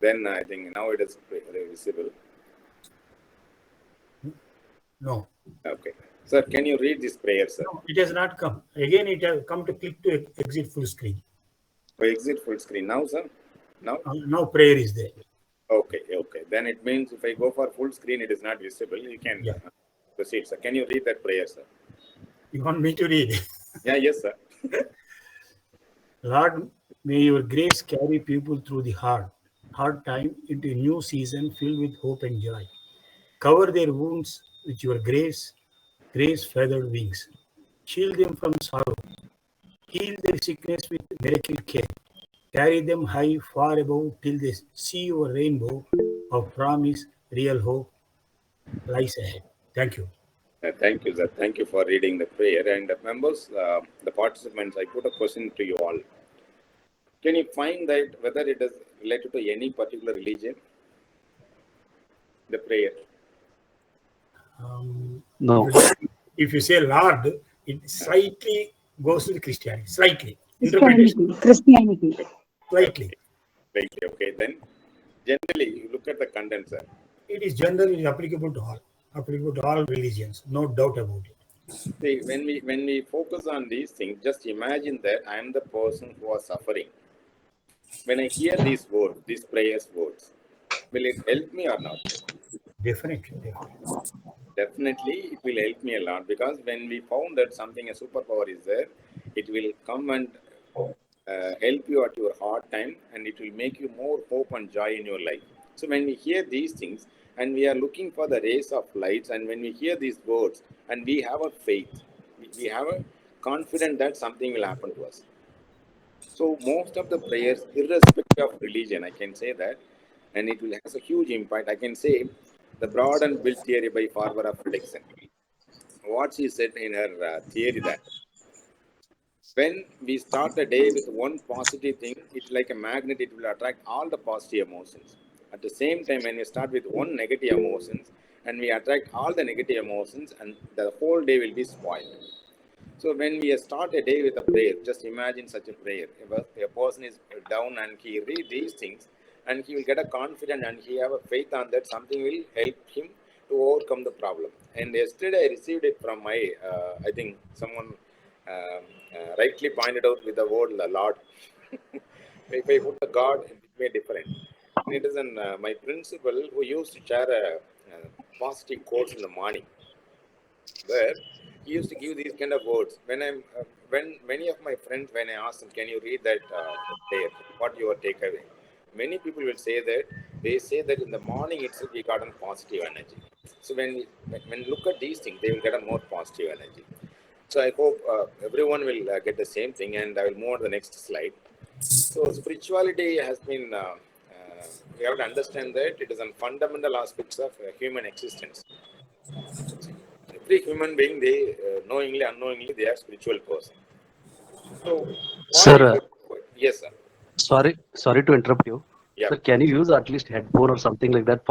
Then I think now it is visible. No. Okay. Sir, can you read this prayer, sir? No, it has not come. Again, it has come to click to exit full screen. Oh, exit full screen. Now, sir? Now? Now prayer is there. Okay. Then it means if I go for full screen, it is not visible. You can proceed, sir. Can you read that prayer, sir? You want me to read? Yes, sir. Lord, may your grace carry people through the hard time into a new season filled with hope and joy. Cover their wounds with your grace-feathered wings. Shield them from sorrow. Heal their sickness with miracle care. Carry them high, far above, till they see your rainbow of promise, real hope lies ahead. Thank you. Thank you, sir. Thank you for reading the prayer. And members, the participants, I put a question to you all. Can you find that whether it is related to any particular religion? The prayer. No. If you say Lord, it slightly goes to the Christianity. Slightly. Christianity. Slightly. Okay. Then, generally, you look at the content, sir. It is generally applicable to all religions. No doubt about it. See, when we focus on these things, just imagine that I am the person who is suffering. When I hear these words, these prayers words, will it help me or not? Definitely. Definitely, it will help me a lot, because when we found that something, a superpower is there, it will come and help you at your hard time, and it will make you more hope and joy in your life. So when we hear these things and we are looking for the rays of lights, and when we hear these words and we have a faith, we have a confidence that something will happen to us. So most of the prayers, irrespective of religion, I can say that, and it will have a huge impact. I can say the broad and build theory by Barbara Fredrickson. What she said in her theory that when we start the day with one positive thing, it's like a magnet, it will attract all the positive emotions. At the same time, when we start with one negative emotions and we attract all the negative emotions, and the whole day will be spoiled. So when we start a day with a prayer, just imagine such a prayer. If a person is down and he read these things, and he will get a confidence and he have a faith on that something will help him to overcome the problem. And yesterday I received it from my, I think someone rightly pointed out with the word Lord. If I put the God, it may be different. And it is my principal who used to share a positive quotes in the morning, where he used to give these kind of words. When many of my friends, when I ask them, can you read that prayer? What your takeaway? Many people will say that they say that in the morning itself we got a positive energy. So when look at these things, they will get a more positive energy. So I hope everyone will get the same thing, and I will move on to the next slide. So spirituality has been, we have to understand that it is a fundamental aspects of human existence. Every human being, they knowingly, unknowingly, they are spiritual person. So, Sir, yes, sir. Sorry to interrupt you. Yeah. Sir, can you use at least headphone or something like that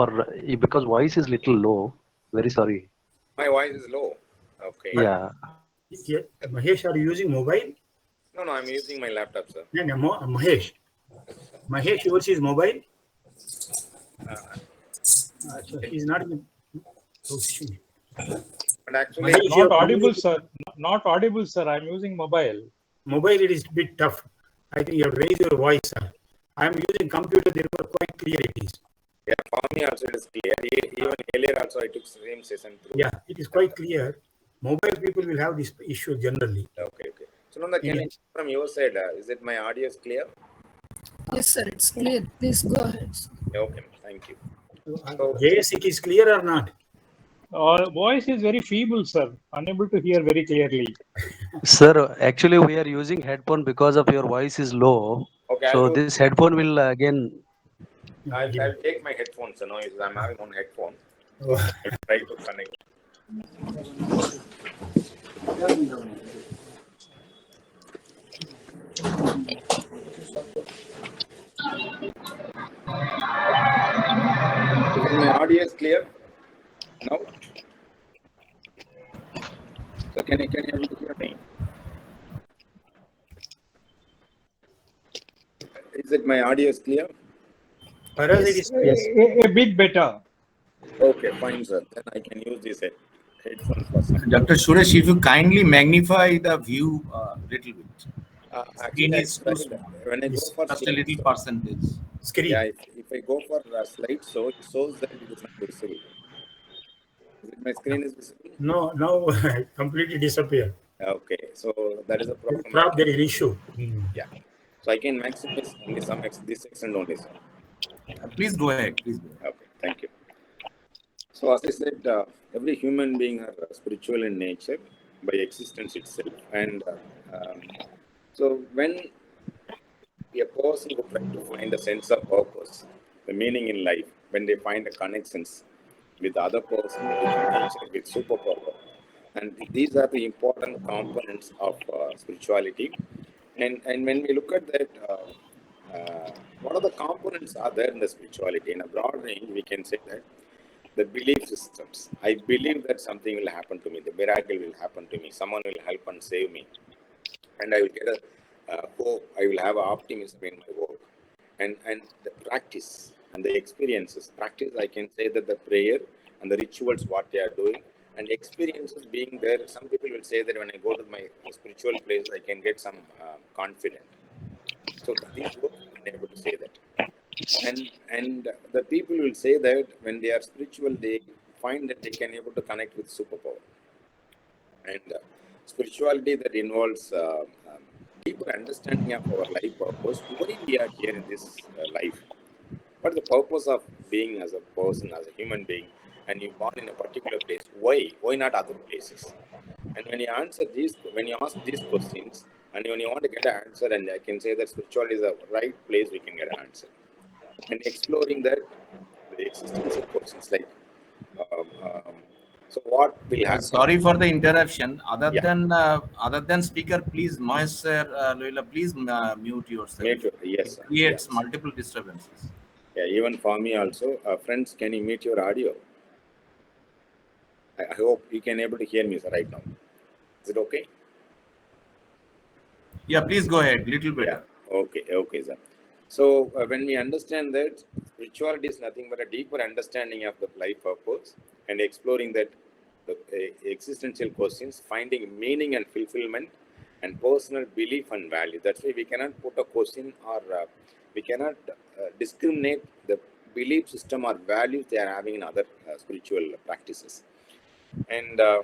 because voice is little low. Very sorry. My voice is low. Okay. Yeah. Mahesh, are you using mobile? No, I'm using my laptop, sir. No, Mahesh. Mahesh, yours is mobile? So he's not in the position. But actually, Mahesh, not audible, sir. Not audible, sir. I'm using mobile. Mobile, it is a bit tough. I think you have raised your voice, sir. I am using computer, therefore quite clear it is. Yeah, for me also it is clear. Even earlier also I took same session through. Yeah, it is quite clear. Mobile people will have this issue generally. Okay. So now, can you from your side, is it my audio is clear? Yes, sir, it's clear. Please go ahead. Okay, thank you. So, JS, it is clear or not? Voice is very feeble, sir. Unable to hear very clearly. Sir, actually we are using headphone because of your voice is low. Okay, so this headphone will again. I'll take my headphones. I'm having one headphone. I'll try to connect. My audio is clear now. So can you able to hear me? Is it my audio is clear? For us, it Yes. is yes. A bit better. Okay, fine, sir. Then I can use this headphones for some time. Dr. Suresh, if you kindly magnify the view a little bit. Actually, Screen I is too tried small. when I go It's for just a little slideshow. percentage. Yeah, Screen. if I go for slideshow, it shows that it is not visible. Is it my screen is visible? No, now completely disappear. Okay, so that is a problem. I Prop, can there is do. issue. Yeah, so I can maximize only this extent only, sir. Please go ahead. Please go ahead. Okay, thank you. So as I said, every human being are spiritual in nature by existence itself, and so when a person who try to find a sense of purpose, the meaning in life, when they find a connections with other person, with nature, with superpower, and these are the important components of spirituality. And when we look at that, what are the components are there in the spirituality? In a broad range, we can say that the belief systems. I believe that something will happen to me, the miracle will happen to me, someone will help and save me, and I will get a hope. I will have optimism in my work, and the practice and the experiences. Practice, I can say that the prayer and the rituals, what they are doing, and experiences being there. Some people will say that when I go to my spiritual place, I can get some confidence. So that is what I'm able to say that. And the people will say that when they are spiritual, they find that they can able to connect with superpower. And spirituality that involves deeper understanding of our life purpose, why we are here in this life. What is the purpose of being as a person, as a human being, and you're born in a particular place? Why? Why not other places? And when you ask these questions, and when you want to get an answer, and I can say that spirituality is the right place we can get an answer. And exploring that, the existential questions like, um, um, so what will happen? Sorry for the interruption. Yeah, Other than speaker, please, Moiser, Loila, please mute yourself. me too. Yes, It sir. creates Yes. multiple disturbances. Yeah, even for me also. Friends, can you mute your audio? I hope you can able to hear me, sir, right now. Is it okay? Yeah, please go ahead. Little Yeah. better. Okay, sir. So when we understand that spirituality is nothing but a deeper understanding of the life purpose and exploring that the existential questions, finding meaning and fulfillment, and personal belief and value. That's why we cannot put a question or we cannot discriminate the belief system or values they are having in other spiritual practices. And um,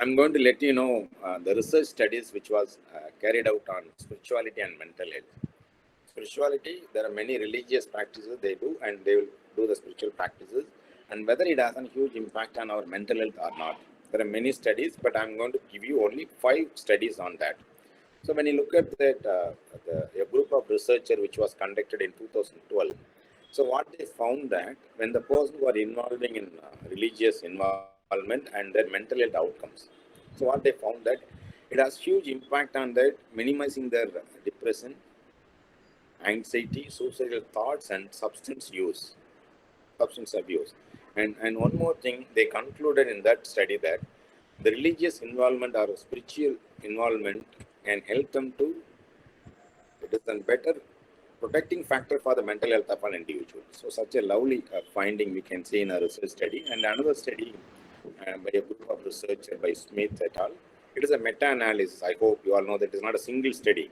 I'm going to let you know the research studies which was carried out on spirituality and mental health. Spirituality, there are many religious practices they do, and they will do the spiritual practices, and whether it has a huge impact on our mental health or not. There are many studies, but I'm going to give you only 5 studies on that. So when you look at that, a group of researchers which was conducted in 2012, so what they found that when the person were involving in religious involvement and their mental health outcomes, so what they found that it has huge impact on that, minimizing their depression, anxiety, suicidal thoughts, and substance abuse. And one more thing, they concluded in that study that the religious involvement or spiritual involvement can help them to, it is a better protecting factor for the mental health of an individual. So such a lovely finding we can see in a research study. And another study by a group of researchers by Smith et al. It is a meta-analysis. I hope you all know that it is not a single study.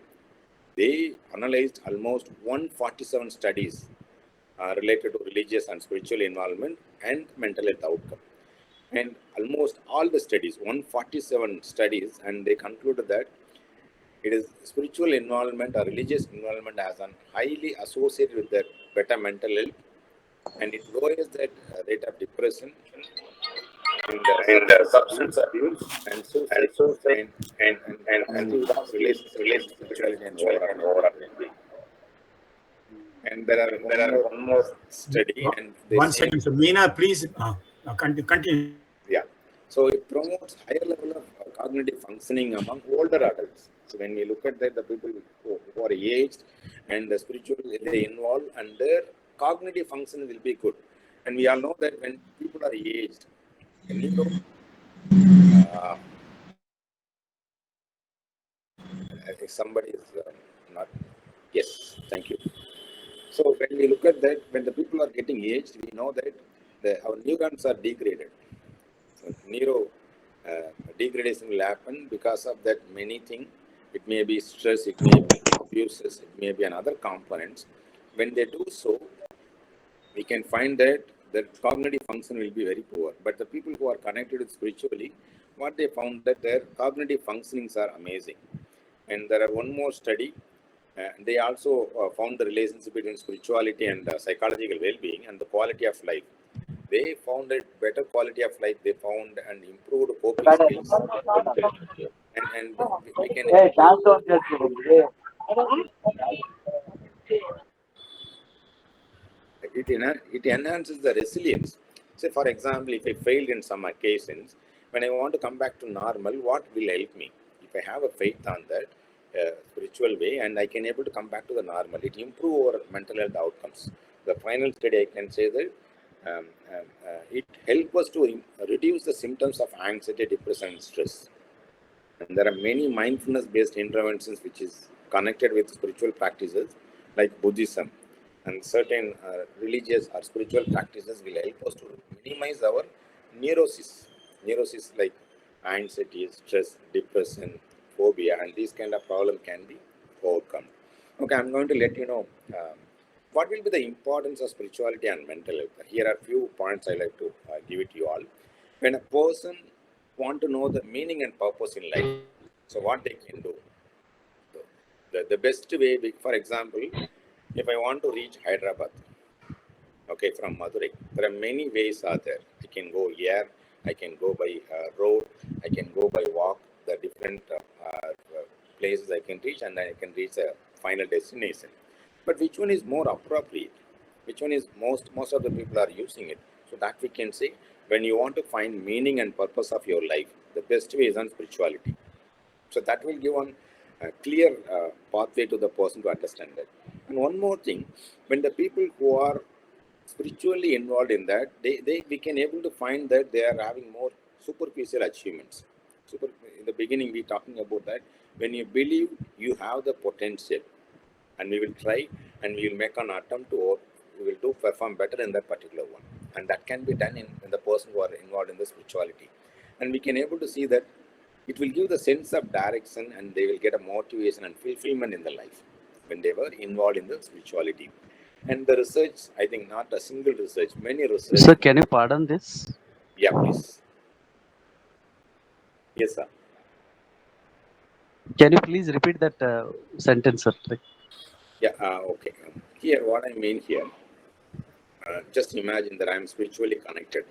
They analyzed almost 147 studies related to religious and spiritual involvement and mental health outcome. And almost all the studies, 147 studies, and they concluded that it is spiritual involvement or religious involvement as an highly associated with the better mental health, and it lowers that rate of depression and substance abuse and suicide and, and loss relationship between spirituality and overall well-being. And there are one more study, and they One say, second. So, Meena, please continue. yeah. So it promotes higher level of cognitive functioning among older adults. So when we look at that, the people who are aged and the spiritual they involve, and their cognitive function will be good. And we all know that when people are aged, the neuro if somebody is not, yes, thank you. So when we look at that, when the people are getting aged, we know that our neurons are degraded. So neuro degradation will happen because of that many things. It may be stress, it may be abuses, it may be another components. When they do so, we can find that the cognitive function will be very poor. But the people who are connected with spiritually, what they found that their cognitive functionings are amazing. And there are one more study. They also found the relationship between spirituality and psychological well-being and the quality of life. They found a better quality of life. They found and improved coping skills. And we can it enhances the resilience. Say, for example, if I failed in some occasions, when I want to come back to normal, what will help me? If I have a faith on that spiritual way and I can able to come back to the normal, it improve our mental health outcomes. The final study, I can say that it helps us to reduce the symptoms of anxiety, depression, and stress. And there are many mindfulness-based interventions which is connected with spiritual practices like Buddhism, and certain religious or spiritual practices will help us to minimize our neurosis. Neurosis like anxiety, stress, depression, phobia, and these kind of problem can be overcome. Okay, I'm going to let you know what will be the importance of spirituality and mental health. Here are a few points I like to give it to you all. When a person want to know the meaning and purpose in life, so what they can do. So the best way, for example, if I want to reach Hyderabad, okay, from Madurai, there are many ways are there. I can go air, I can go by road, I can go by walk. The different places I can reach, and I can reach a final destination. But which one is more appropriate? Which one is most of the people are using it? So that we can say, when you want to find meaning and purpose of your life, the best way is on spirituality. So that will give one clear pathway to the person to understand that. And one more thing, when the people who are spiritually involved in that, we can able to find that they are having more superficial achievements. In the beginning, we talking about that. When you believe you have the potential, and we will try and we will make an attempt to, or we will do perform better in that particular one, and that can be done in the person who are involved in the spirituality, and we can able to see that it will give the sense of direction and they will get a motivation and fulfillment in the life when they were involved in the spirituality. And the research, I think not a single research, many research. Sir, can you pardon this? Yeah, please. Yes, sir. Can you please repeat that sentence, sir? Yeah, okay. Here, what I mean here, just imagine that I am spiritually connected.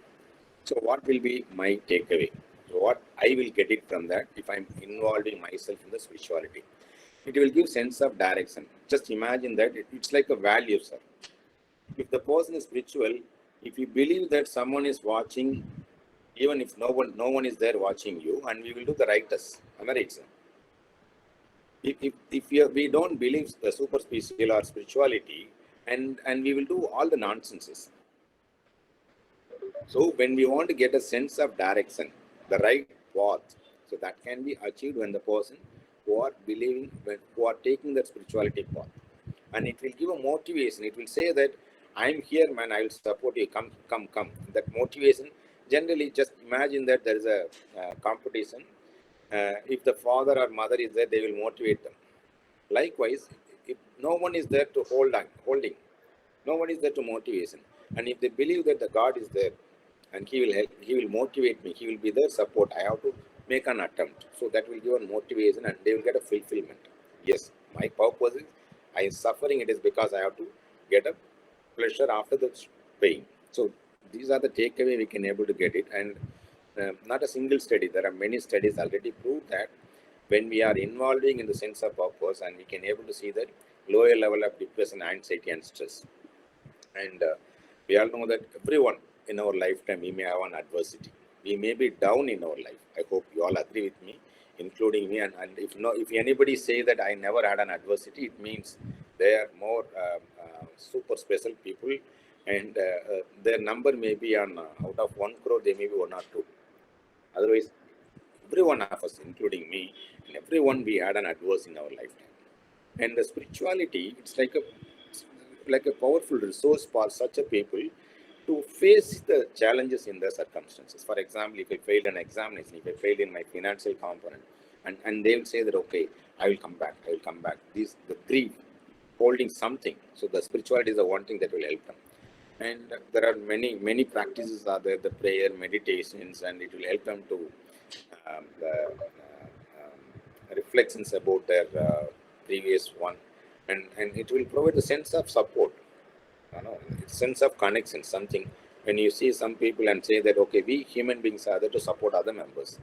So what will be my takeaway? So what I will get it from that if I'm involving myself in the spirituality? It will give sense of direction. Just imagine that it's like a value, sir. If the person is spiritual, if you believe that someone is watching, even if no one is there watching you, and we will do the righteous. Am I right, sir? If we don't believe the superficial or spirituality, and we will do all the nonsenses. So when we want to get a sense of direction, the right path, so that can be achieved when the person who are believing, who are taking the spirituality path, and it will give a motivation. It will say that I'm here, man. I will support you. Come, come, come. That motivation. Generally, just imagine that there is a competition. If the father or mother is there, they will motivate them. Likewise, if no one is there to holding, no one is there to motivation. And if they believe that the God is there and He will help, He will motivate me, He will be there support. I have to make an attempt. So that will give a motivation and they will get a fulfillment. Yes, my purpose is I am suffering, it is because I have to get a pleasure after the pain. So these are the takeaway we can able to get it. And not a single study. There are many studies already proved that when we are involving in the sense of purpose, and we can able to see that lower level of depression, anxiety, and stress. And we all know that everyone in our lifetime, we may have an adversity. We may be down in our life. I hope you all agree with me, including me. And if anybody say that I never had an adversity, it means they are more super special people, and their number may be on out of 1 crore, they may be 1 or 2. Otherwise, every one of us, including me, and everyone, we had an adverse in our lifetime. And the spirituality, it's like like a powerful resource for such a people to face the challenges in their circumstances. For example, if I failed an examination, if I failed in my financial component, and they will say that, okay, I will come back, I will come back. The grief, holding something. So the spirituality is the one thing that will help them. And there are many practices are there, the prayer, meditations, and it will help them to reflections about their previous one, and it will provide a sense of support, sense of connection. Something when you see some people and say that, okay, we human beings are there to support other members.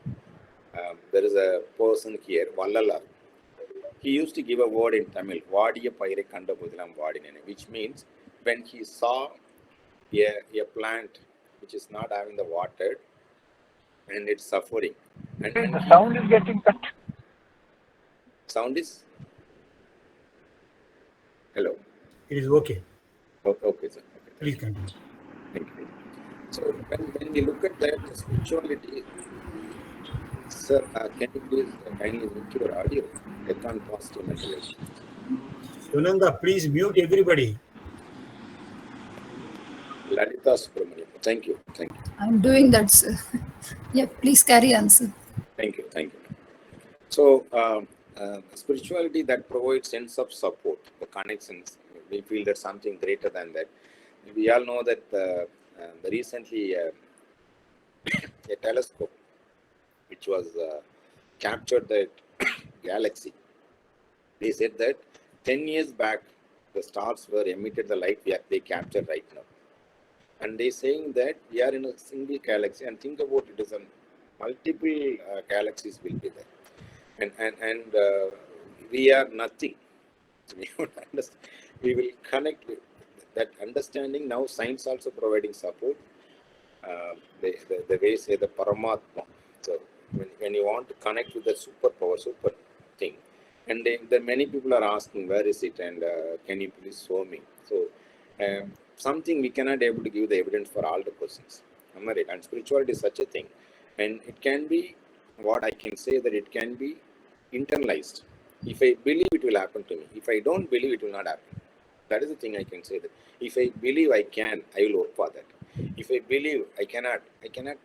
There is a person here, Vallala. He used to give a word in Tamil, Vadiya Paire Kanda Pudilam Vadinene, which means when he saw a plant which is not having the water and it's suffering. And The sound is getting cut. sound is? Hello. It is okay. Okay, sir. Okay, Please continue. thank you. So when we look at that spirituality, sir, can you please kindly mute your audio? I can't positive mental health. Sunanda, please mute everybody. Lalita Subramanian. Thank you. Thank you. I'm doing that, sir. Yeah, please carry on, sir. Thank you. Thank you. So spirituality that provides sense of support, the connections. We feel that something greater than that. We all know that recently a telescope which was captured that galaxy. They said that 10 years back, the stars were emitted the light they capture right now. And they saying that we are in a single galaxy, and think about it as a multiple galaxies will be there. And we are nothing. We will connect with that understanding. Now science also providing support. The way say the Paramatma. So when you want to connect with the superpower, super thing, and then many people are asking, where is it, and can you please show me? So something we cannot able to give the evidence for all the persons. And spirituality is such a thing, and it can be what I can say that it can be internalized. If I believe, it will happen to me. If I don't believe, it will not happen. That is the thing I can say. That if I believe I can, I will work for that. If I believe I cannot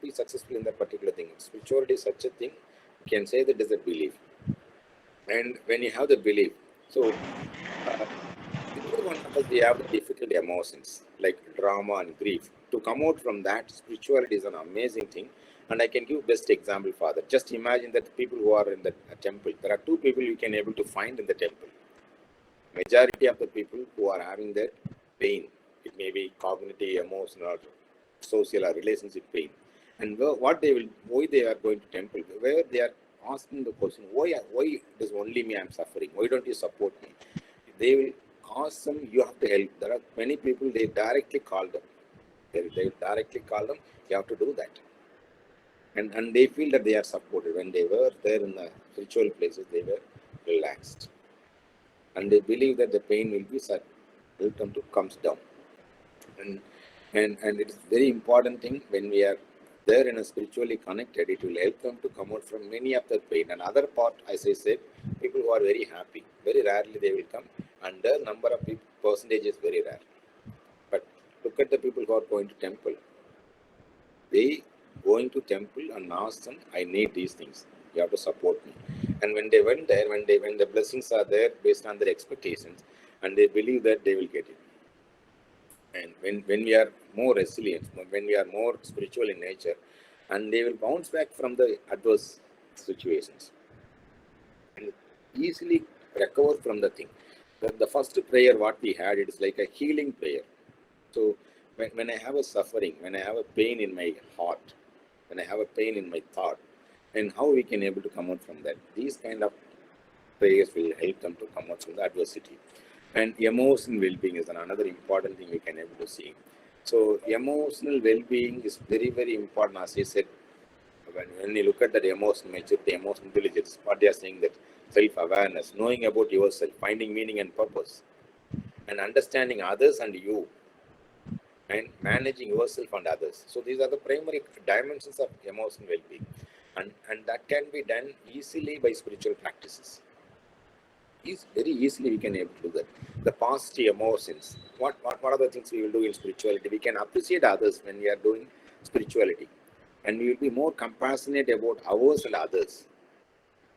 be successful in that particular thing. Spirituality is such a thing. You can say that is a belief. And when you have the belief, so every one of us, we have the difficult emotions like drama and grief. To come out from that, spirituality is an amazing thing. And I can give best example for that. Just imagine that the people who are in the temple, there are two people you can able to find in the temple. Majority of the people who are having that pain, it may be cognitive, emotional, or social or relationship pain. And why they are going to temple, where they are asking the question, why it is only me I'm suffering? Why don't you support me? They will ask them, you have to help. There are many people, they directly call them. They directly call them, you have to do that. And they feel that they are supported. When they were there in the spiritual places, they were relaxed. And they believe that the pain will be help them to comes down. And it's very important thing when we are there in a spiritually connected, it will help them to come out from many of the pain. And other part, as I said, people who are very happy, very rarely they will come, and the number of people, percentage is very rare. But look at the people who are going to temple. They going to temple and ask them, I need these things. You have to support me. And when they went there, when the blessings are there based on their expectations, and they believe that they will get it. And when we are more resilient, when we are more spiritual in nature, and they will bounce back from the adverse situations and easily recover from the thing. The first prayer what we had, it is like a healing prayer. So when I have a suffering, when I have a pain in my heart, when I have a pain in my thought, and how we can able to come out from that. These kind of prayers will help them to come out from the adversity. And emotional well-being is another important thing we can able to see. So emotional well-being is very, very important. As I said, when you look at that emotional maturity, emotional intelligence, what they are saying, that self-awareness, knowing about yourself, finding meaning and purpose, and understanding others and you, and managing yourself and others. So these are the primary dimensions of emotional well-being. And that can be done easily by spiritual practices. is very easily we can able to do that. The positive emotions. What are the things we will do in spirituality? We can appreciate others when we are doing spirituality, and we will be more compassionate about ours and others,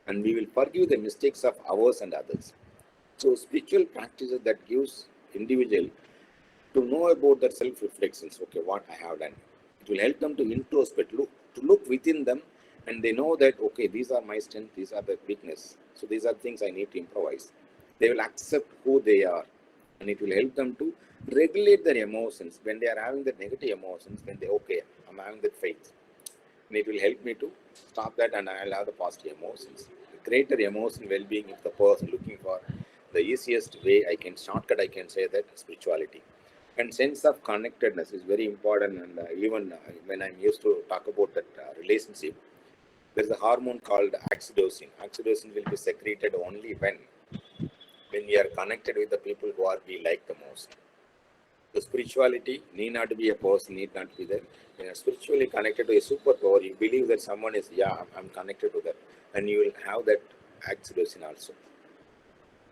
and we will forgive the mistakes of ours and others. So spiritual practices that gives individual to know about their self-reflections. Okay, what I have done. It will help them to introspect, to look within them, and they know that okay, these are my strengths, these are the weakness. So these are things I need to improvise. They will accept who they are, and it will help them to regulate their emotions when they are having the negative emotions. When they okay, I'm having that faith, and it will help me to stop that, and I'll have the positive emotions. The greater emotion well-being if the person looking for the easiest way, I can shortcut, I can say that spirituality. And sense of connectedness is very important. And even when I'm used to talk about that relationship, there's a hormone called oxytocin. Oxytocin will be secreted only when we are connected with the people who are we like the most. The spirituality need not to be a person, need not be there. When you're spiritually connected to a superpower, you believe that someone is, yeah, I'm connected to that. And you will have that oxytocin also.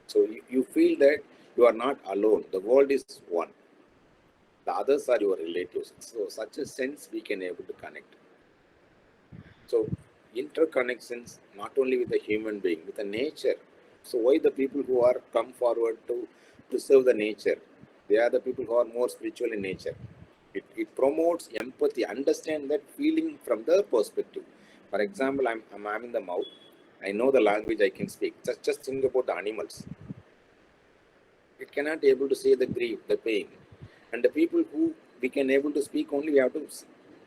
So you feel that you are not alone. The world is one. The others are your relatives. So such a sense we can able to connect. So interconnections, not only with the human being, with the nature. So why the people who are come forward to preserve the nature? They are the people who are more spiritual in nature. It promotes empathy, understand that feeling from their perspective. For example, I'm having the mouth. I know the language I can speak. Just think about the animals. It cannot be able to say the grief, the pain. And the people who we can able to speak only, we have to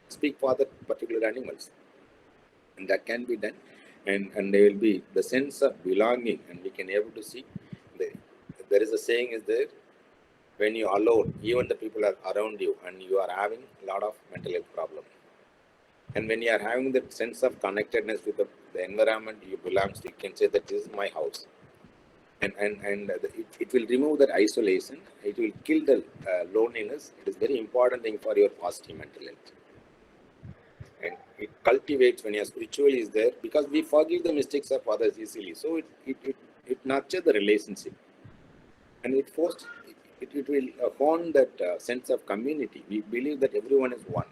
speak for the particular animals. And that can be done. And there will be the sense of belonging, and we can able to see. There is a saying is there, when you are alone, even the people are around you, and you are having a lot of mental health problem. And when you are having that sense of connectedness with the environment you belong to, you can say that this is my house. And it will remove that isolation. It will kill the loneliness. It is very important thing for your positive mental health. And it cultivates when your spiritual is there, because we forgive the mistakes of others easily. So it nurtures the relationship, and it will hone that sense of community. We believe that everyone is one,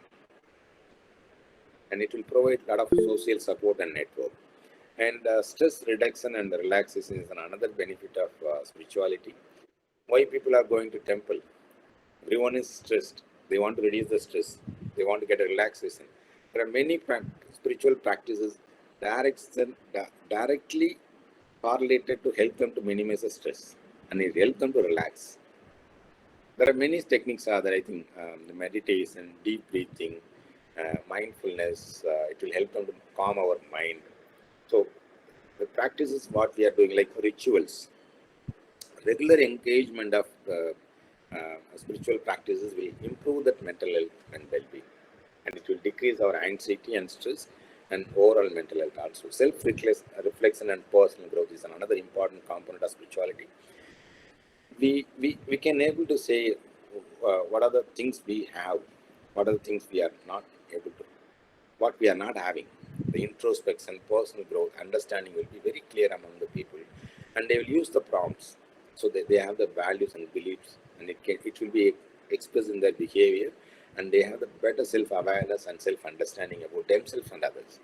and it will provide a lot of social support and network. And stress reduction and relaxation is another benefit of spirituality. Why people are going to temple? Everyone is stressed. They want to reduce the stress. They want to get a relaxation. There are many spiritual practices directly correlated to help them to minimize the stress, and it helps them to relax. There are many techniques are there. I think the meditation, deep breathing, mindfulness. It will help them to calm our mind. So the practices what we are doing, like rituals, regular engagement of spiritual practices will improve that mental health and well-being, and it will decrease our anxiety and stress and overall mental health also. Self-reflection and personal growth is another important component of spirituality. We can able to say what are the things we have, what are the things we are not able to, what we are not having. The introspection, personal growth, understanding will be very clear among the people, and they will use the prompts so that they have the values and beliefs, and it will be expressed in their behavior, and they have the better self-awareness and self-understanding about themselves and others.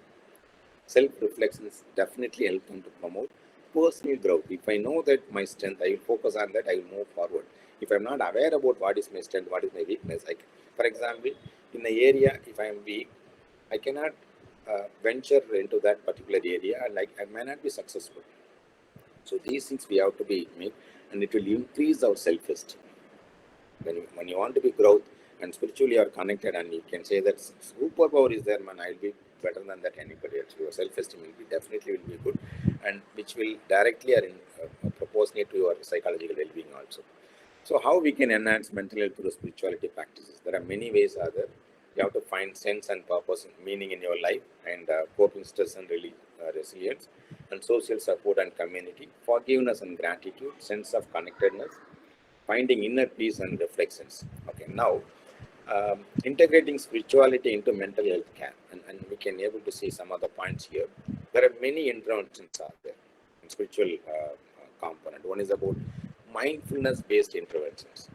Self-reflections definitely help them to promote personal growth. If I know that my strength, I will focus on that, I will move forward. If I'm not aware about what is my strength, what is my weakness, for example, in the area, if I am weak, I cannot venture into that particular area, and I may not be successful. So these things we have to be made, and it will increase our self-esteem. When you want to be growth and spiritually are connected, and you can say that superpower is there, man, I'll be better than that anybody else. Your self-esteem will be good, and which will directly are in proportionate to your psychological well-being also. So how we can enhance mental health through spirituality practices? There are many ways are there. You have to find sense and purpose and meaning in your life, and coping stress and resilience, and social support and community, forgiveness and gratitude, sense of connectedness, finding inner peace and reflections. Okay, now integrating spirituality into mental health care, and we can able to see some other points here. There are many interventions are there in spiritual component. One is about mindfulness-based interventions.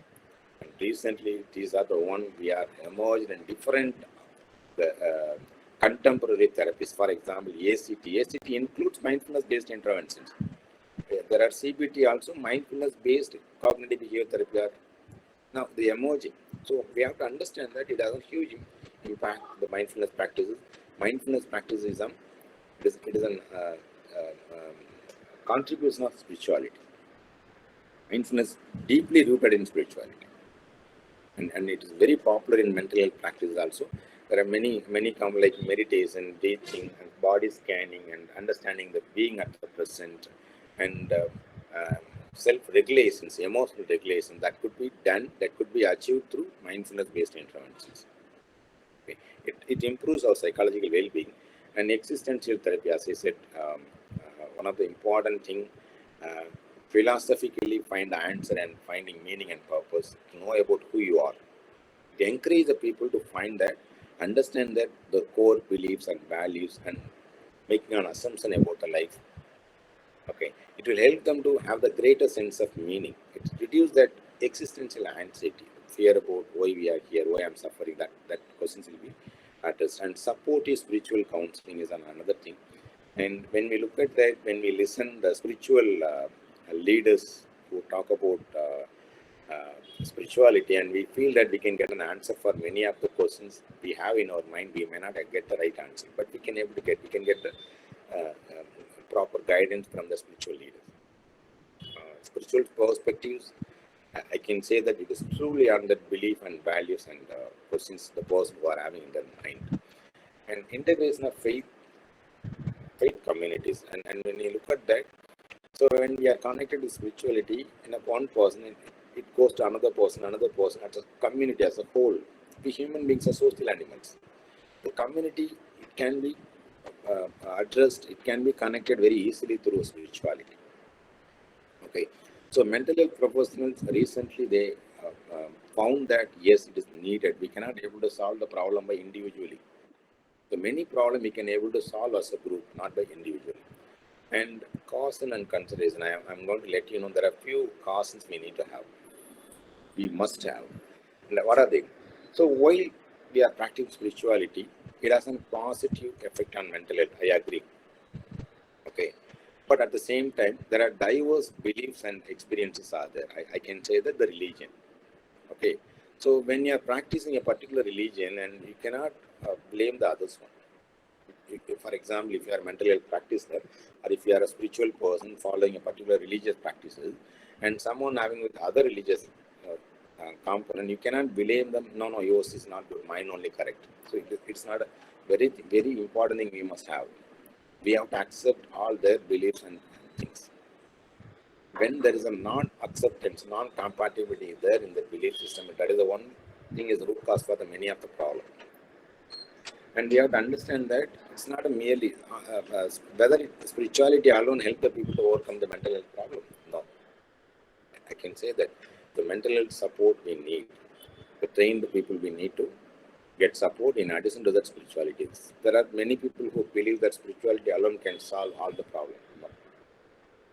And recently, these are the one we are emerged in different contemporary therapies. For example, ACT. ACT includes mindfulness-based interventions. There are CBT also, mindfulness-based cognitive behavior therapy are now the emerging. So we have to understand that it has a huge impact. The mindfulness practices. Mindfulness practicism, it is an contribution of spirituality. Mindfulness deeply rooted in spirituality. And it is very popular in mental health practices also. There are many like meditation, breathing, and body scanning, and understanding the being at the present, and self-regulations, emotional regulation that could be done, that could be achieved through mindfulness-based interventions. Okay. It improves our psychological well-being. And existential therapy, as I said, one of the important thing, philosophically find the answer and finding meaning and purpose, to know about who you are. To encourage the people to find that, understand that the core beliefs and values, and making an assumption about the life. Okay, it will help them to have the greater sense of meaning. It reduces that existential anxiety, fear about why we are here, why I'm suffering. That questions will be addressed. And supportive spiritual counseling is another thing. And when we look at that, when we listen the spiritual leaders who talk about spirituality, and we feel that we can get an answer for many of the questions we have in our mind, we may not get the right answer, but we can get the proper guidance from the spiritual leaders. Spiritual perspectives, I can say that it is truly on the belief and values and questions the person who are having in their mind. And integration of faith communities, and when you look at that, so when we are connected to spirituality in a one person, it goes to another person, as a community as a whole. We human beings are social animals. The community, it can be addressed, it can be connected very easily through spirituality. Okay, so mental health professionals recently they found that yes, it is needed. We cannot be able to solve the problem by individually. So many problems we can able to solve as a group, not by individually. And caution and consideration, I'm going to let you know there are few cautions we need to have. We must have. And what are they? So while we are practicing spirituality, it has a positive effect on mental health. I agree. Okay. But at the same time, there are diverse beliefs and experiences are there. I can say that the religion. Okay. So when you are practicing a particular religion, and you cannot blame the others one. For example, if you are a mental health practitioner, or if you are a spiritual person following a particular religious practices, and someone having with other religious component, you cannot blame them. No, yours is not good. Mine only correct. So it's not a very important thing we must have. We have to accept all their beliefs and things. When there is a non-acceptance, non-compatibility there in the belief system, that is the one thing is the root cause for the many of the problem. And we have to understand that it's not a merely whether spirituality alone help the people to overcome the mental health problem. No, I can say that the mental health support we need, the trained people we need to get support in addition to that spirituality. There are many people who believe that spirituality alone can solve all the problems. No.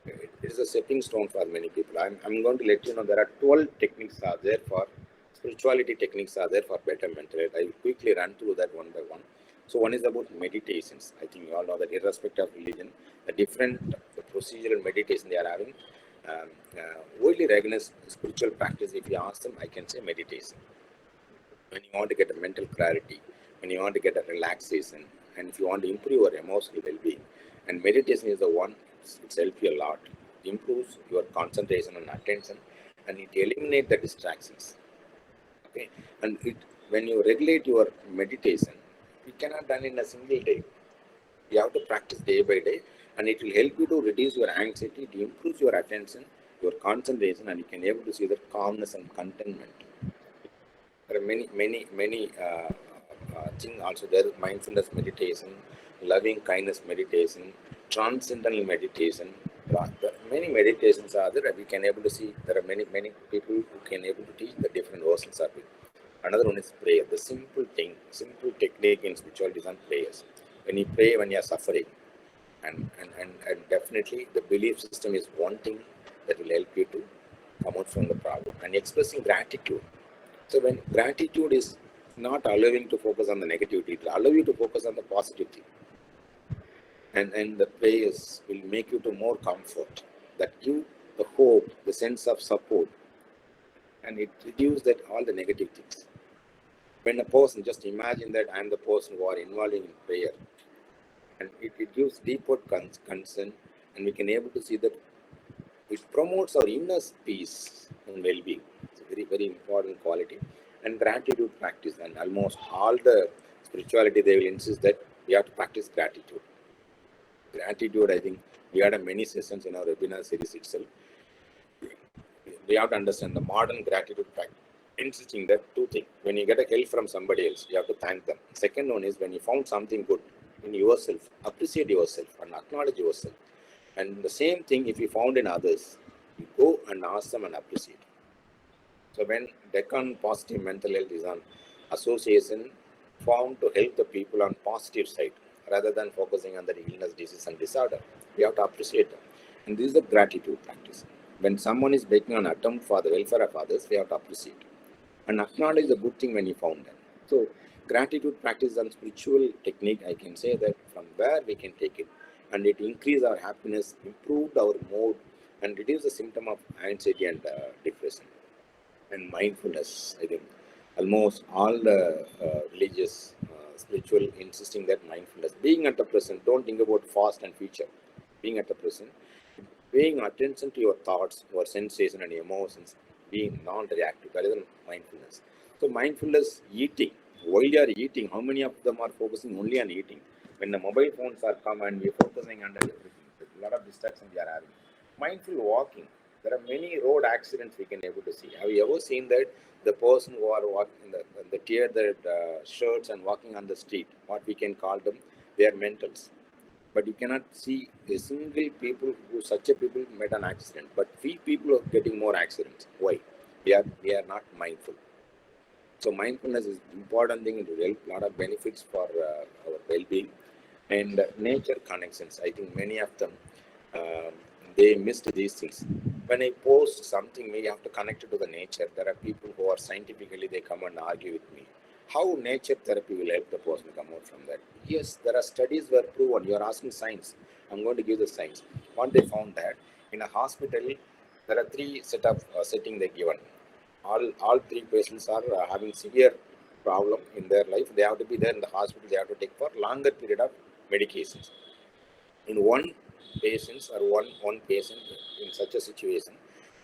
It is a stepping stone for many people. I'm going to let you know there are 12 techniques are there for spirituality techniques are there for better mental health. I will quickly run through that one by one. So one is about meditations. I think you all know that irrespective of religion, the different procedural meditation they are having. Widely recognized spiritual practice, if you ask them, I can say meditation. When you want to get a mental clarity, when you want to get a relaxation, and if you want to improve your emotional well-being, and meditation is the one, it helps you a lot. It improves your concentration and attention, and it eliminates the distractions. Okay, and when you regulate your meditation, you cannot done in a single day. You have to practice day by day, and it will help you to reduce your anxiety, it improves your attention, your concentration, and you can able to see the calmness and contentment. There are many things also there. Mindfulness meditation, loving kindness meditation, transcendental meditation. Many meditations are there. We can able to see there are many people who can able to teach the different versions of it. Another one is prayer. The simple technique in spirituality is on prayers. When you pray when you are suffering, and definitely the belief system is one thing, that will help you to come out from the problem. And expressing gratitude. So when gratitude is not allowing to focus on the negativity, it will allow you to focus on the positivity. And the prayers will make you to more comfort, that give the hope, the sense of support, and it reduces that all the negative things. When a person, just imagine that I am the person who are involving in prayer, and it gives deeper concern, and we can able to see that it promotes our inner peace and well-being. It's a very, very important quality. And gratitude practice, and almost all the spirituality, they will insist that we have to practice gratitude. Gratitude, I think, we had many sessions in our webinar series itself. We have to understand the modern gratitude practice, insisting that two things. When you get a help from somebody else, you have to thank them. Second one is when you found something good in yourself, appreciate yourself and acknowledge yourself. And the same thing, if you found in others, you go and ask them and appreciate. So when Deccan Positive Mental Health is an association formed to help the people on positive side, rather than focusing on the illness, disease and disorder, we have to appreciate them. And this is the gratitude practice. When someone is making an attempt for the welfare of others, we have to appreciate and acknowledge the good thing when you found them. So gratitude practice and spiritual technique, I can say that from where we can take it, and it increase our happiness, improved our mood, and reduce the symptom of anxiety and depression. And mindfulness, I think almost all the religious, spiritual insisting that mindfulness, being at the present, don't think about past and future, being at the present, paying attention to your thoughts, your sensation and emotions, being non-reactive, that is mindfulness. So mindfulness eating, while you are eating, how many of them are focusing only on eating? When the mobile phones are come and we are focusing on everything, a lot of distractions we are having. Mindful walking, there are many road accidents we can able to see. Have you ever seen that the person who are walking, the tear their shirts and walking on the street, what we can call them, they are mentals. But you cannot see a single people who such a people met an accident. But we people are getting more accidents. Why? We are not mindful. So mindfulness is important thing. It will help a lot of benefits for our well-being. And nature connections, I think many of them, they missed these things. When I post something, we have to connect it to the nature. There are people who are scientifically, they come and argue with me. How nature therapy will help the person come out from that? Yes, there are studies were proven. You are asking science. I'm going to give the science. What they found that in a hospital, there are three set of setting they given. All three patients are having severe problem in their life. They have to be there in the hospital. They have to take for longer period of medications. In one patients or one patient in such a situation,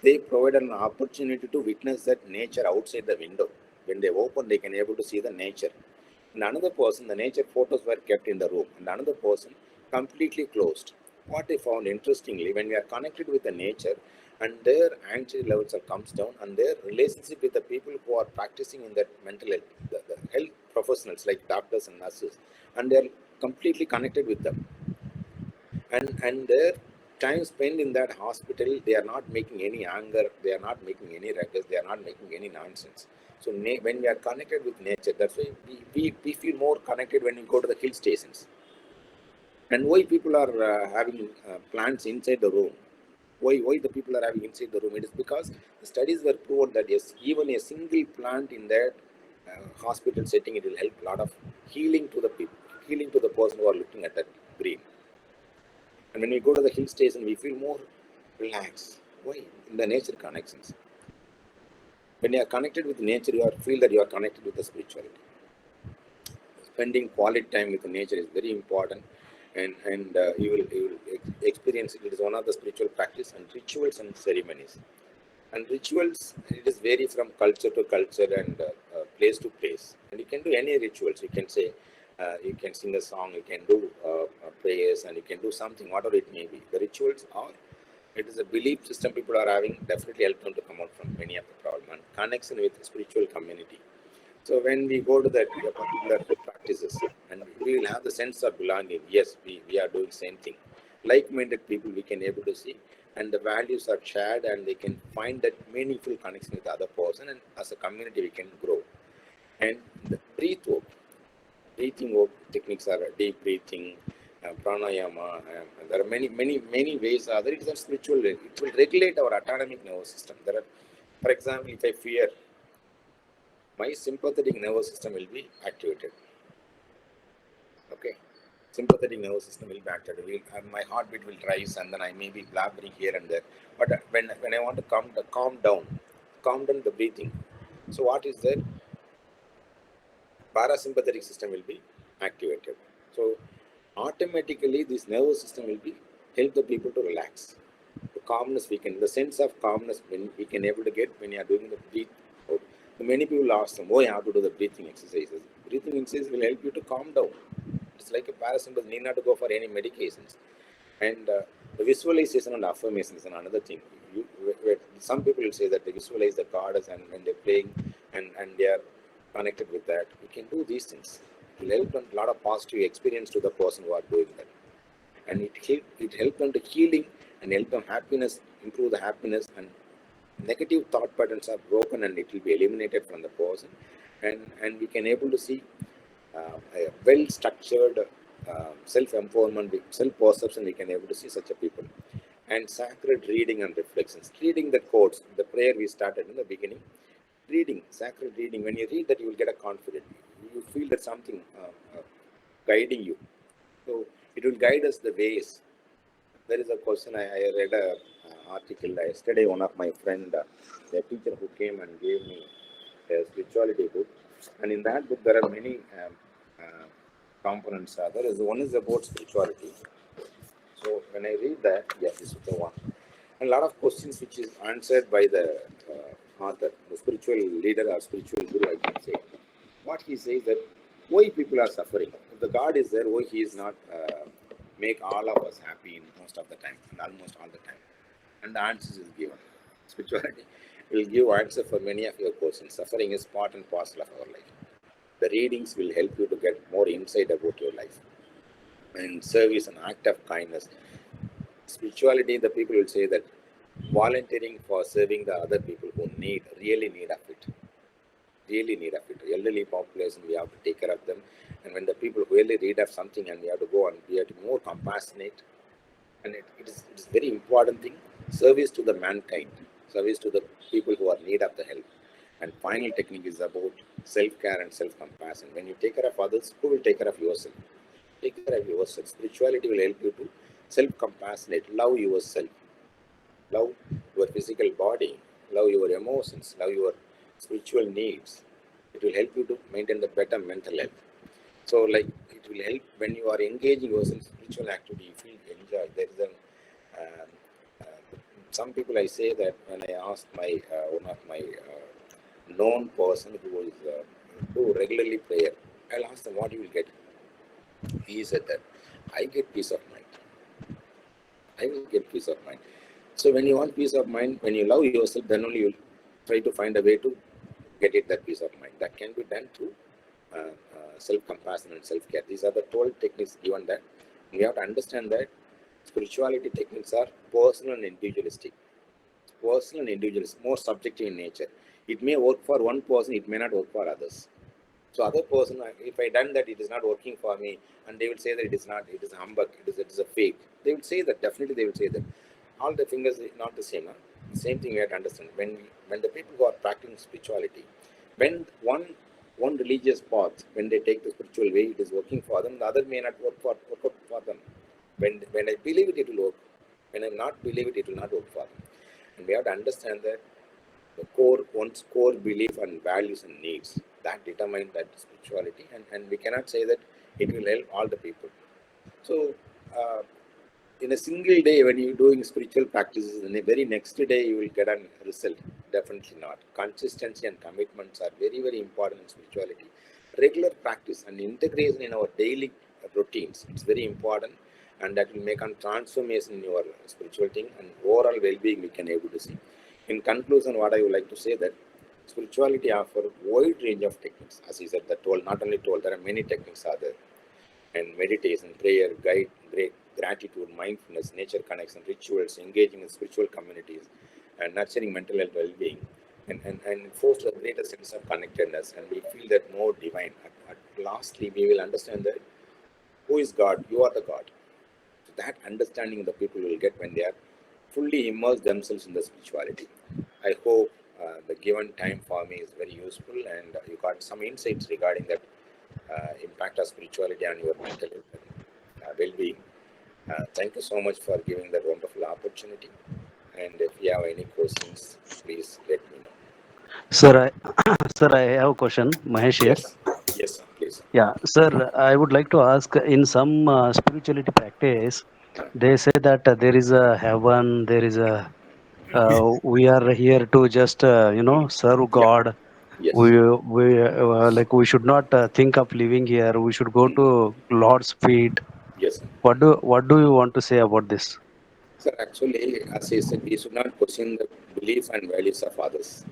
they provide an opportunity to witness that nature outside the window. When they open, they can able to see the nature. And another person, the nature photos were kept in the room, and another person completely closed. What I found interestingly, when we are connected with the nature, and their anxiety levels are comes down, and their relationship with the people who are practicing in that mental health, the health professionals like doctors and nurses, and they are completely connected with them. And their time spent in that hospital, they are not making any anger, they are not making any ruckus, they are not making any nonsense. So when we are connected with nature, that's why we feel more connected when we go to the hill stations. And why people are having plants inside the room? Why the people are having inside the room? It is because the studies were proven that yes, even a single plant in that hospital setting, it will help a lot of healing to the people, healing to the person who are looking at that green. And when we go to the hill station, we feel more relaxed. Why? In the nature connections. When you are connected with nature, you feel that you are connected with the spirituality. Spending quality time with the nature is very important, and you will experience it. It is one of the spiritual practice and rituals and ceremonies. And rituals, it is vary from culture to culture and place to place. And you can do any rituals. You can say, you can sing a song, you can do prayers, and you can do something, whatever it may be. The rituals are, it is a belief system people are having, definitely help them to come out from many of the problem and connection with the spiritual community. So when we go to that particular practices, and we will have the sense of belonging. Yes, we are doing same thing. Like-minded people we can able to see, and the values are shared, and they can find that meaningful connection with the other person, and as a community we can grow. And the breathing work techniques are deep breathing, pranayama. There are many ways. Other it is a spiritual. It will regulate our autonomic nervous system. There are, for example, if I fear, my sympathetic nervous system will be activated. Okay, sympathetic nervous system will be activated. My heartbeat will rise, and then I may be blabbering here and there. But when I want to calm down the breathing. So what is there? Parasympathetic system will be activated. So automatically this nervous system will be help the people to relax. The calmness the sense of calmness when we can able to get when you are doing the breathe out. So many people ask them, you have to do the breathing exercises. Breathing exercises will help you to calm down. It's like a parasympathetic, need not to go for any medications. And the visualization and affirmation is another thing. Some people will say that they visualize the goddess and when they're playing and they are connected with that. We can do these things. It will help them a lot of positive experience to the person who are doing that. And it helps them to healing and help them happiness, improve the happiness, and negative thought patterns are broken and it will be eliminated from the person. And we can able to see a well-structured self-empowerment, self-perception, we can able to see such a people. And sacred reading and reflections. Reading the quotes, the prayer we started in the beginning. Reading, sacred reading. When you read that, you will get a confidence. You feel that something guiding you. So it will guide us the ways. There is a question, I read an article yesterday, one of my friend, the teacher who came and gave me a spirituality book. And in that book, there are many components. One is about spirituality. So when I read that, yes, this is the one. And a lot of questions which is answered by the author, the spiritual leader or spiritual guru, I can say. What he says that why people are suffering. If the God is there, why he is not make all of us happy in most of the time and almost all the time. And the answers is given. Spirituality will give answer for many of your questions. Suffering is part and parcel of our life. The readings will help you to get more insight about your life. And service an act of kindness. Spirituality, the people will say that volunteering for serving the other people who really need of it. Elderly population, we have to take care of them. And when the people really need of something and we have to go and we have to be more compassionate. And it is very important thing. Service to the mankind. Service to the people who are in need of the help. And final technique is about self-care and self-compassion. When you take care of others, who will take care of yourself? Take care of yourself. Spirituality will help you to self-compassionate, love yourself, love your physical body, love your emotions, love your spiritual needs. It will help you to maintain the better mental health. So, like, it will help when you are engaging yourself in spiritual activity, you feel enjoy. There is some people I say that when I asked my one of my known person who is do regularly prayer, I'll ask them what you will get. He said that I get peace of mind. I will get peace of mind. So when you want peace of mind, when you love yourself, then only you'll try to find a way to get it that peace of mind. That can be done through self-compassion and self-care. These are the 12 techniques given that. We have to understand that spirituality techniques are personal and individualistic. Personal and individualistic, more subjective in nature. It may work for one person, it may not work for others. So other person, if I done that, it is not working for me, and they will say that it is not, it is a humbug, it is a fake. They will say that, definitely they will say that. All the fingers is not the same. Huh? The same thing we have to understand. When the people who are practicing spirituality, when one religious path, when they take the spiritual way, it is working for them, the other may not work out for them. When I believe it, it will work. When I not believe it, it will not work for them. And we have to understand that one's core belief and values and needs, that determine that spirituality, and we cannot say that it will help all the people. So in a single day, when you're doing spiritual practices, in the very next day you will get a result. Definitely not. Consistency and commitments are very, very important in spirituality. Regular practice and integration in our daily routines, it's very important, and that will make a transformation in your spiritual thing and overall well-being we can able to see. In conclusion, what I would like to say that spirituality offers a wide range of techniques. As he said, the 12, not only 12, there are many techniques are there. And meditation, prayer, guide, gratitude, mindfulness, nature connection, rituals, engaging in spiritual communities, and nurturing mental health well-being, and foster a greater sense of connectedness, and we feel that more divine. Lastly, we will understand that who is God? You are the God. So that understanding the people will get when they are fully immersed themselves in the spirituality. I hope the given time for me is very useful, and you got some insights regarding that impact of spirituality on your mental health and well-being. Thank you so much for giving that wonderful opportunity. And if you have any questions, please let me know. Sir, sir, I have a question. Mahesh here. Yes, yes, sir, please. Yeah, sir, I would like to ask, in some spirituality practice, they say that there is a heaven, there is a, we are here to just, serve Yeah, God. yes, Like we should not think of living here. We should go to Lord's feet. yes, sir. What do you want to say about this? Sir, actually, as I said, we should not question the belief and values of others.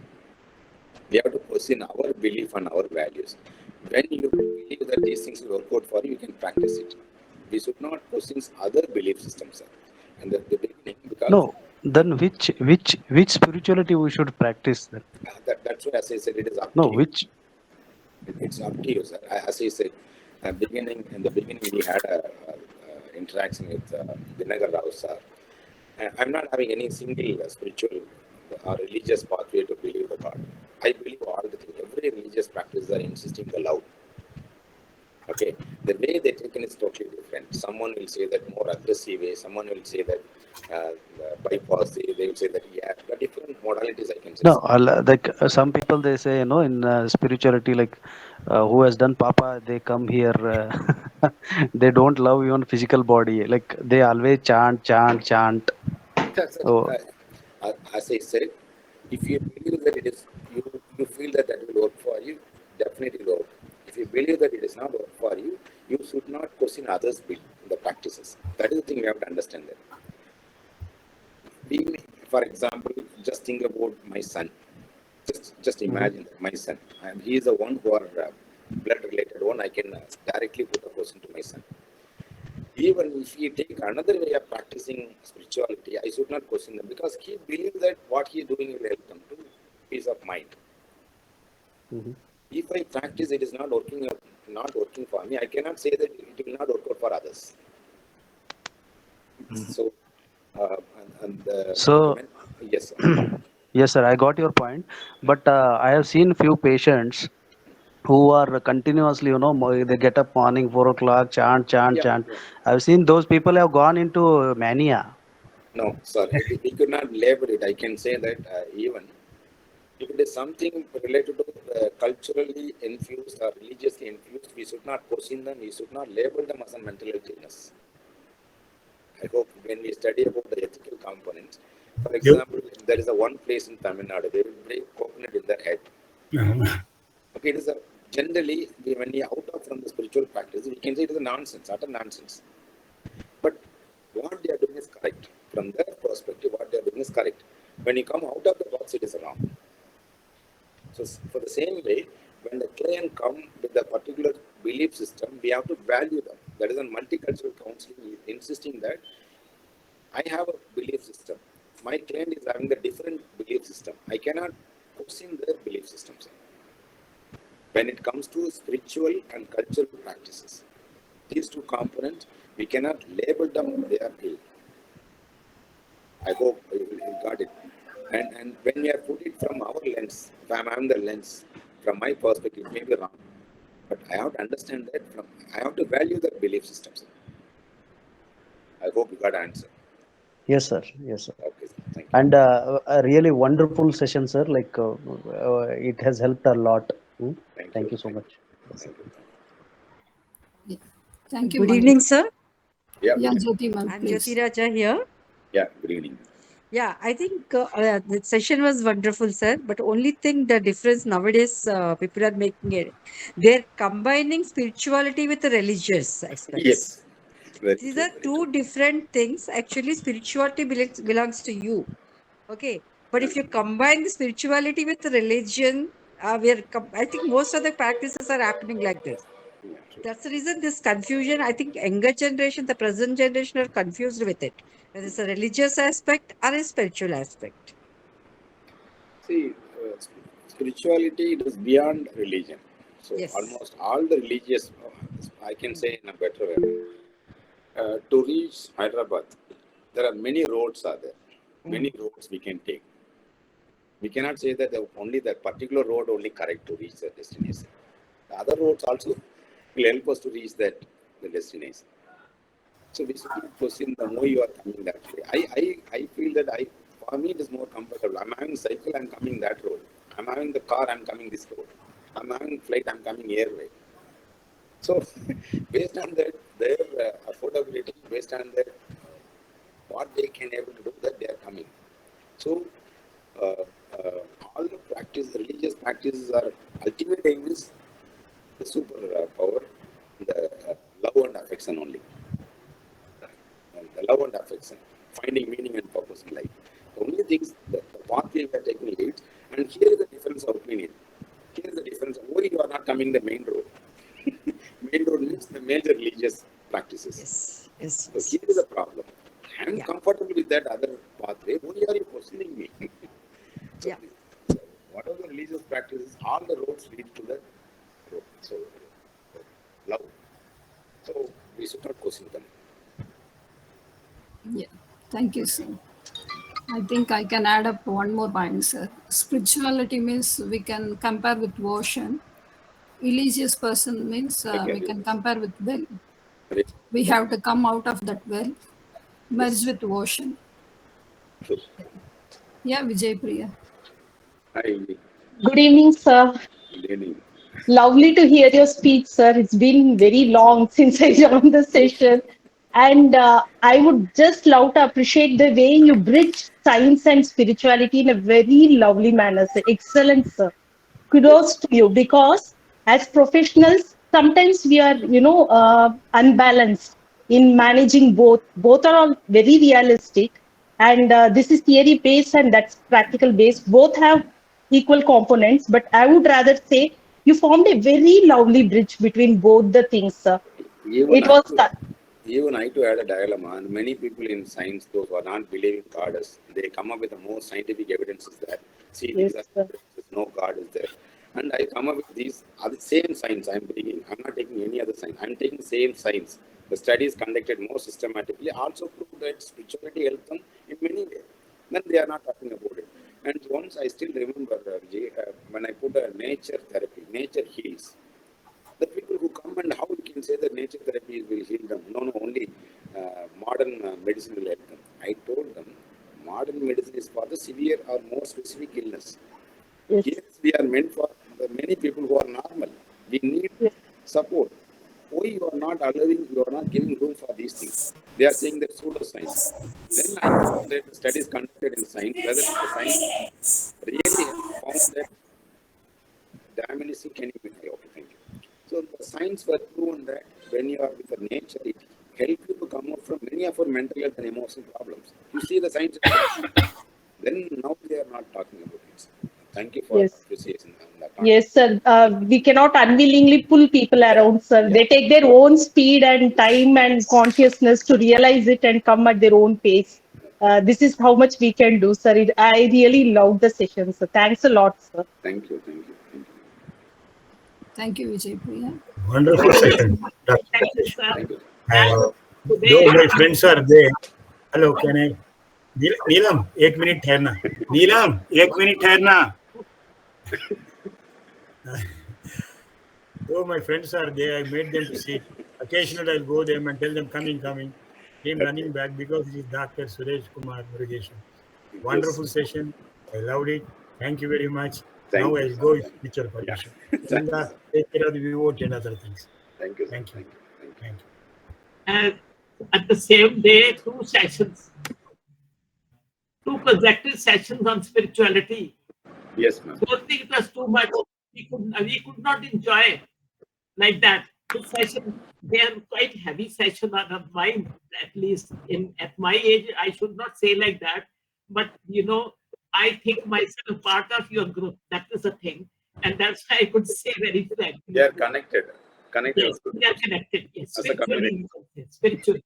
We have to question our belief and our values. When you believe that these things will work out for you, you can practice it. We should not question other belief systems, sir. And the beginning, because No, then which spirituality we should practice then? that's why, as I said, it is up No, to you. which It's up to you, sir. As I said, in the beginning, we had a interaction with Dinagar Rao, sir. I'm not having any single spiritual or religious pathway to believe the God. I believe all the things. Every religious practice are insisting the love. Okay, the way they taken is totally different. Someone will say that more aggressive way. Someone will say that bypass. They will say that yeah, the different modalities I can say. no, like some people they say, in spirituality, like who has done papa, they come here, they don't love even physical body, like they always chant, chant, chant. Sir, Oh, as I said, if you believe that it is, you feel that that will work for you, definitely will work. If you believe that it is not work for you, you should not question others' the practices. That is the thing we have to understand. That we, for example, just think about my son. Just mhm. imagine that my son, and he is the one who are blood related one. I can directly put a question to my son. Even if he take another way of practicing spirituality, I should not question them because he believes that what he is doing will help them to peace of mind. Mhm. If I practice, it is not working for me. I cannot say that it will not work out for others. So, So yes, sir. yes, sir, I got your point, but I have seen few patients who are continuously, they get up morning 4 o'clock, chant, chant, Yeah, chant. yeah. I've seen those people have gone into mania. No, sorry, we could not label it. I can say that even if it is something related to culturally infused or religiously infused, we should not question them. We should not label them as a mental health illness. I hope when we study about the ethical components, for You, example, there is a one place in Tamil Nadu, they will break coconut in their head. Okay, it is a generally when we out of from the spiritual practice, we can say it is a nonsense, utter nonsense. But what they are doing is correct. From their perspective, what they are doing is correct. When you come out of the box, it is wrong. So for the same way, when the client come with a particular belief system, we have to value them. That is a multicultural counseling insisting that I have a belief system. My client is having a different belief system. I cannot question their belief systems. When it comes to spiritual and cultural practices, these two components, we cannot label them they are ill. I hope you got it. And when we have put it from our lens, if I'm having the lens, from my perspective, it may be wrong. But I have to understand that I have to value the belief systems. I hope you got an answer. Yes, sir. Yes, sir. Okay, thank you. And a really wonderful session, sir. Like it has helped a lot. Hmm? Thank Thank you. you so Thank you. much. Yes, sir. Thank you. Yeah. Thank you, Good Manju. evening, sir. Yeah, Yeah, Jyoti ma'am, I'm please. Jyoti Raja here. yeah, good evening. Yeah, I think the session was wonderful, sir. But only thing the difference nowadays people are making it, they're combining spirituality with the religious aspects. Yes, very These true, are very true. two different things. Actually, spirituality belongs to you. Okay, but if you combine the spirituality with the religion, I think most of the practices are happening like this. Yeah, true. That's the reason this confusion. I think younger generation, the present generation are confused with it. Whether it's a religious aspect or a spiritual aspect. See, spirituality it is beyond religion. So Yes. almost all the religious, I can say in a better way. To reach Hyderabad, there are many roads are there. Many roads we can take. We cannot say that only that particular road only correct to reach the destination. The other roads also will help us to reach the destination. So we should not question the more you are coming that way. I feel that for me it is more comfortable. I'm having cycle, I'm coming that road. I'm having the car, I'm coming this road. I'm having flight, I'm coming airway. So based on that, their affordability, based on that, what they can able to do, that they are coming. So all the practice, religious practices are ultimate aim is the super power, the love and affection only. The love and affection, finding meaning and purpose in life. The only things, the pathway we are taking leads, and here is the difference of opinion. Here is the difference. Why you are not coming the main road? Main road means the major religious practices. Yes. So here is the problem. I am comfortable with that other pathway. Why are you questioning me? So, whatever the religious practices, all the roads lead to that road. So, love. So, we should not question them. Yeah, thank you, sir. I think I can add up one more point, sir. Spirituality means we can compare with ocean. Religious person means we can compare with well. We have to come out of that well, merge with ocean. True. Yeah, Vijay Priya. Good evening, sir. Good evening. Lovely to hear your speech, sir. It's been very long since I joined the session. And I would just love to appreciate the way you bridge science and spirituality in a very lovely manner, sir. Excellent, sir. Kudos to you, because as professionals, sometimes we are, unbalanced in managing both. Both are all very realistic. And this is theory based and that's practical based. Both have equal components, but I would rather say you formed a very lovely bridge between both the things, sir. Even It was I too had a dilemma, and many people in science, those who are not believing God is, they come up with the more scientific evidences that, see, these are evidences, no God is there. And I come up with these are the same science I'm bringing. I'm not taking any other science. I'm taking the same science. The studies conducted more systematically also prove that spirituality helps them in many ways. Then they are not talking about it. And once I still remember, when I put a nature therapy, nature heals. The people who come and how you can say that nature therapy will heal them. No, only modern medicine will help them. I told them modern medicine is for the severe or more specific illness. yes, Here we are meant for the many people who are normal. We need yes, support. Why you are not allowing, you are not giving room for these things? They are saying that pseudoscience. Then I found that the studies conducted in science, whether the science really found that diminishing can you okay, thank you. So the science was proven that when you are with the nature, it helps you to come out from many of our mental health and emotional problems. You see the science, then now they are not talking about it. Thank you for yes. appreciation on that. Yes, sir. We cannot unwillingly pull people around, sir. They take their own speed and time and consciousness to realize it and come at their own pace. This is how much we can do, sir. I really loved the session, sir. Thanks a lot, sir. Thank you, thank you, thank you. Thank you, Vijay Priya. Wonderful session, Dr. Thank you, Rajesh. sir. And Today, though my friends are there, hello, can I? नीलम एक minute ठहरना नीलम एक minute ठहरना though my friends are there, I made them to sit. Occasionally I'll go them and tell them coming came running back because it is Dr. Suresh Kumar Murugesh. Wonderful session, I loved it. Thank you very much. Now I'll go with your permission. Linda, take care of the vote and other things. Thank you, Thank you. thank you. and at the same day, two sessions, two consecutive sessions on spirituality. Yes, ma'am. Don't think it was too much. We could not enjoy like that. This session, they are quite heavy session on our mind, at least at my age. I should not say like that, but I think myself part of your group. That is the thing, and that's why I could say very frankly. They are connected. Yes, they are connected. Yes, spiritually. Spiritually.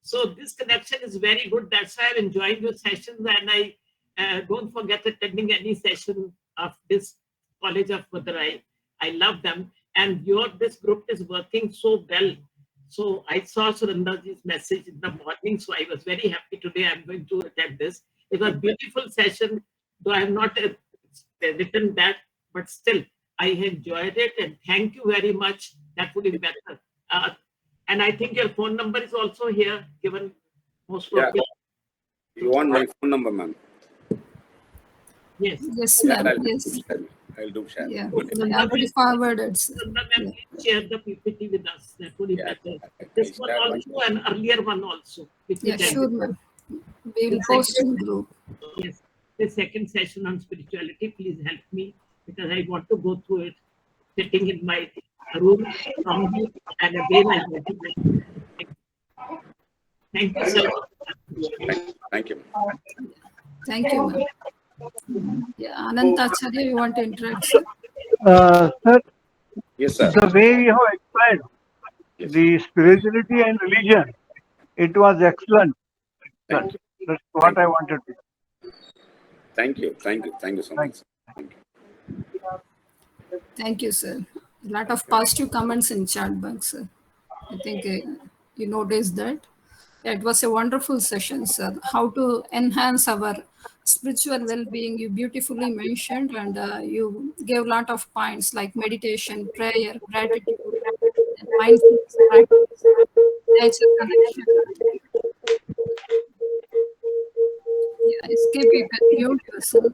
So this connection is very good. That's why I'm enjoying your sessions, and I don't forget attending any session of this College of Madurai. I love them. and this group is working so well. So I saw Surendraji's message in the morning, so I was very happy today. I'm going to attend this. It was a beautiful session, though I have not written that, but still I enjoyed it, and thank you very much. That would be better. And I think your phone number is also here, given most probably. You want my phone number, ma'am? Yes. Yes, Yeah, ma'am. Yes. I'll do share. Yeah. I already forwarded. Sir. Please share the PPT with us. That would be better. This one share also, and earlier one also. Yeah, sure, ma'am. We will post in group. Yes. The second session on spirituality, please help me, because I want to go through it, sitting in my room from you, and again I want to go. Thank you, sir. Thank you. Thank you, ma'am. Yeah, Anantacharya, you want to interact, sir? Sir, Yes, sir. the way you have explained the spirituality and religion, it was excellent. Thank you. That's what I wanted to. Thank you. Thank you. Thank you so much. Thank you. Thank you, sir. A lot of positive comments in chat box, sir. I think you noticed that. It was a wonderful session, sir. How to enhance our spiritual well-being, you beautifully mentioned, and you gave a lot of points like meditation, prayer, gratitude, and mindfulness practice, nature connection. Yeah, escape, you can mute yourself.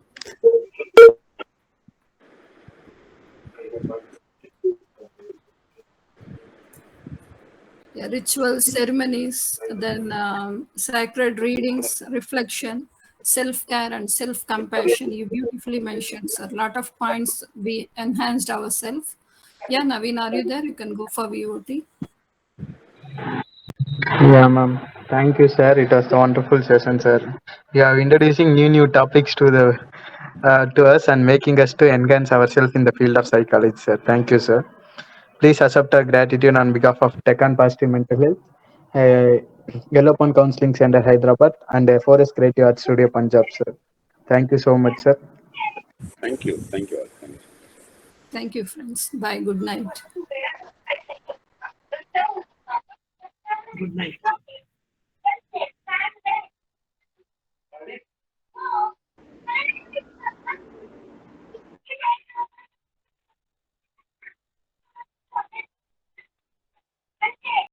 Yeah, rituals, ceremonies, then sacred readings, reflection, self-care, and self-compassion. You beautifully mentioned, sir. A lot of points we enhanced ourselves. Yeah, Naveen, are you there? You can go for VOT. Yeah, ma'am. Thank you, sir. It was a wonderful session, sir. You are introducing new topics to us and making us to enhance ourselves in the field of psychology, sir. Thank you, sir. Please accept our gratitude on behalf of Tech and Positive Mental Health, Yellow Pond Counseling Center, Hyderabad, and Forest Creative Art Studio, Punjab, sir. Thank you so much, sir. Thank you. Thank you. Thank you. Thank you, friends. Bye. Good night. Good night.